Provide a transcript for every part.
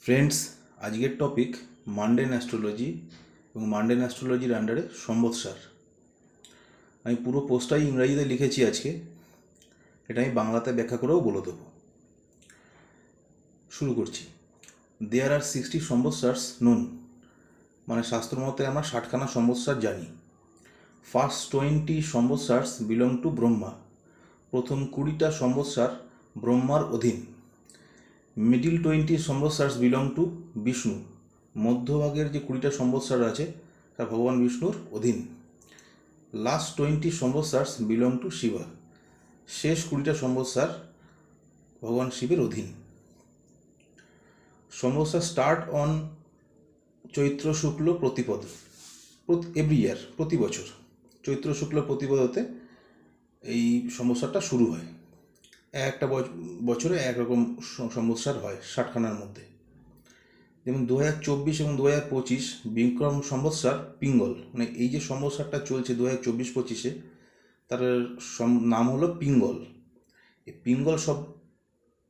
Friends, আজকের topic mundane astrology এবং mundane অ্যাস্ট্রোলজির আন্ডারে সম্বৎসর। আমি পুরো পোস্টটাই ইংরাজিতে লিখেছি আজকে, এটা আমি বাংলাতে ব্যাখ্যা করেও বলে দেবো। শুরু করছি। দেয়ার আর 60 সম্বৎসর্স নোন, মানে শাস্ত্র মতে আমরা 60খানা সম্বৎসর জানি। ফার্স্ট 20 সম্বৎসর্স বিলং টু ব্রহ্মা, প্রথম 20টা সম্বৎসর ব্রহ্মার অধীন। মিডিল 20 সম্বৎসর্স বিলং টু বিষ্ণু, মধ্যভাগের যে 20টা সম্বৎসর আছে তা ভগবান বিষ্ণুর অধীন। লাস্ট 20 সম্বৎসর্স বিলং টু শিবা, শেষ 20টা সম্বৎসর ভগবান শিবের অধীন। সম্বৎসর start on Chaitra Shukla Pratipada, every year, প্রতি বছর চৈত্র শুক্ল প্রতিপদতে এই সম্বৎসরটা শুরু হয়। একটা বছরে একরকম সম্বৎসর হয় 60খানার মধ্যে। যেমন 2024 এবং 2025 বিক্রম সম্বৎসর পিঙ্গল, মানে এই যে সম্বৎসরটা চলছে 2024-25-এ, তার নাম হলো পিঙ্গল। এই পিঙ্গল সব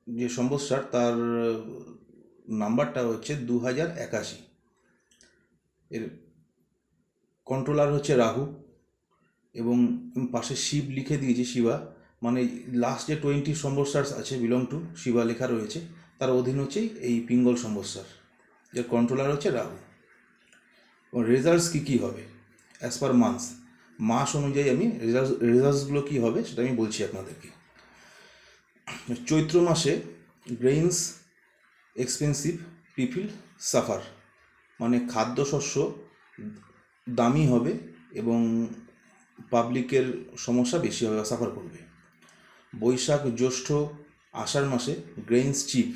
যে সম্বৎসর তার নাম্বারটা হচ্ছে 2081। এর কন্ট্রোলার হচ্ছে রাহু, এবং পাশে শিব লিখে দিয়েছি, শিবা, মানে লাস্ট যে 20 সম্বৎসর আছে বিলং টু শিবা লেখা রয়েছে, তার অধীন হচ্ছে এই পিঙ্গল সম্বৎসর, যার কন্ট্রোলার হচ্ছে রাহু। এবং রেজাল্টস কী হবে অ্যাজ পার মান্থস, মাস অনুযায়ী আমি রেজাল্টসগুলো কী হবে সেটা আমি বলছি আপনাদেরকে। চৈত্র মাসে গ্রেইনস এক্সপেন্সিভ, পিপিল সাফার, মানে খাদ্যশস্য দামি হবে এবং পাবলিকের সমস্যা বেশি হবে, সাফার করবে। বৈশাখ জ্যৈষ্ঠ আষাঢ় মাসে গ্রেইনস চিপ,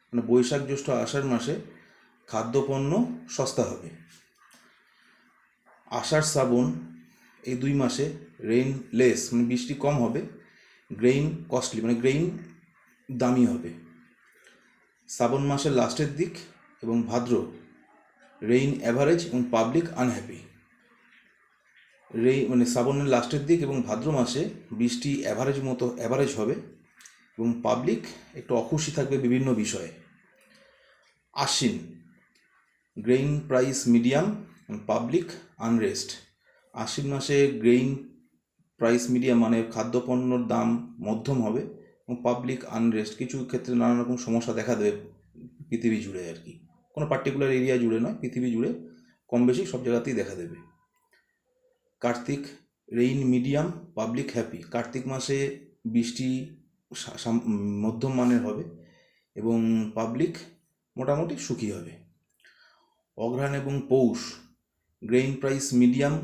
মানে বৈশাখ জ্যৈষ্ঠ আষাঢ় মাসে খাদ্যপণ্য সস্তা হবে। আষাঢ় শ্রাবণ এই 2 মাসে রেইন লেস, মানে বৃষ্টি কম হবে, গ্রেইন কস্টলি, মানে গ্রেইন দামি হবে। শ্রাবণ মাসের লাস্টের দিক এবং ভাদ্র রেইন অ্যাভারেজ এবং পাবলিক আনহ্যাপি। মানে শ্রাবণের লাস্টের দিক এবং ভাদ্র মাসে বৃষ্টি অ্যাভারেজ হবে এবং পাবলিক একটু অখুশি থাকবে বিভিন্ন বিষয়ে। Ashwin grain price medium, public unrest. আশ্বিন মাসে গ্রেইন প্রাইস মিডিয়াম, মানে খাদ্যপণ্যর দাম মধ্যম হবে এবং পাবলিক আনরেস্ট, কিছু ক্ষেত্রে নানা রকম সমস্যা দেখা দেবে পৃথিবী জুড়ে আর কি, কোনো পার্টিকুলার এরিয়া জুড়ে নয়, পৃথিবী জুড়ে কম বেশি সব জায়গাতেই দেখা দেবে। Kartik rain medium, public happy. Kartik মাসে বৃষ্টি মধ্যম মানের হবে এবং পাবলিক মোটামুটি সুখী হবে। অঘ্রাণ এবং পৌষ গ্রেইন প্রাইস মিডিয়াম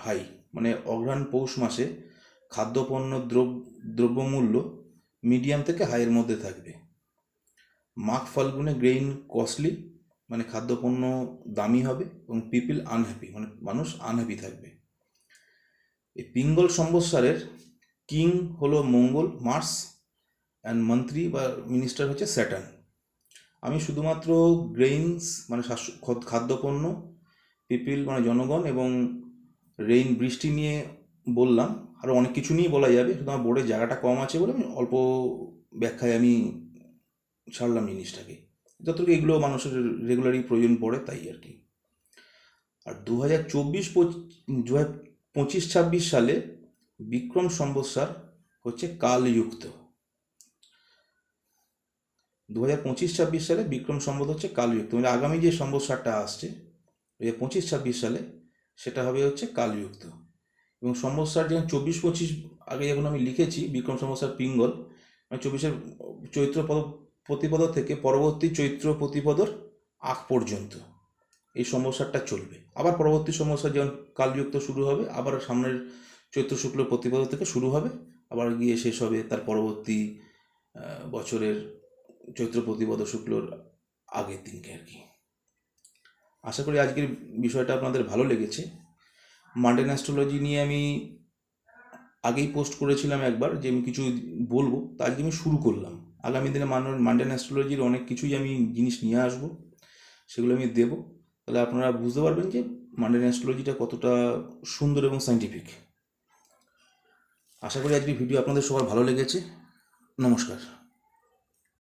হাই, মানে অঘ্রাণ পৌষ মাসে খাদ্যপণ্য দ্রব্যমূল্য মিডিয়াম থেকে হাইয়ের মধ্যে থাকবে। মাঘ ফাল্গুনে গ্রেইন কস্টলি, মানে খাদ্যপণ্য দামি হবে এবং পিপল আনহ্যাপি, মানে মানুষ আনহ্যাপি থাকবে। এই পিঙ্গল সম্বৎসরের কিং হলো মঙ্গল, মার্স, অ্যান্ড মন্ত্রী বা মিনিস্টার হচ্ছে স্যাটার্ন। আমি শুধুমাত্র গ্রেইনস মানে খাদ্যপণ্য, পিপিল মানে জনগণ, এবং রেইন বৃষ্টি নিয়ে বললাম, আরও অনেক কিছু নিয়ে বলা যাবে, শুধু আমার বোর্ডে জায়গাটা কম আছে বলে আমি অল্প ব্যাখ্যায় আমি ছাড়লাম জিনিসটাকে, যতটুকু এগুলো মানুষের রেগুলারই প্রয়োজন পড়ে তাই আর কি। আর 2025-26 সালে বিক্রম সম্বৎসর হচ্ছে কালযুক্ত। 2025-26 সালে বিক্রম সম্বৎ হচ্ছে কালযুক্ত, মানে আগামী যে সম্বৎসরটা আসছে 2025-26 সালে, সেটা হবে হচ্ছে কালযুক্ত। এবং সম্বৎসর যেমন 24-25 আগে যখন আমি লিখেছি বিক্রম সম্বৎসর পিঙ্গল, মানে 24-এর চৈত্র প্রতিপদ থেকে পরবর্তী চৈত্র প্রতিপদর আগ পর্যন্ত এই সম্বৎসরটা চলবে। আবার পরবর্তী সম্বৎসর যেমন কালযুক্ত শুরু হবে, আবার সামনের চৈত্র শুক্ল প্রতিপদ থেকে শুরু হবে, আবার গিয়ে শেষ হবে তার পরবর্তী বছরের চৈত্র প্রতিপদ শুক্লর আগের দিনকে আর কি। আশা করি আজকের বিষয়টা আপনাদের ভালো লেগেছে। মান্ডেন অ্যাস্ট্রোলজি নিয়ে আমি আগেই পোস্ট করেছিলাম একবার যে আমি কিছু বলবো, তা আজকে আমি শুরু করলাম। আগামী দিনে মান্ডেন অ্যাস্ট্রোলজির অনেক কিছুই আমি জিনিস নিয়ে আসবো, সেগুলো আমি দেবো, তাহলে আপনারা বুঝতে পারবেন যে মান্ডেন অ্যাস্ট্রোলজিটা কতটা সুন্দর এবং সাইন্টিফিক। আশা করি আজকের ভিডিও আপনাদের সবার ভালো লেগেছে। নমস্কার।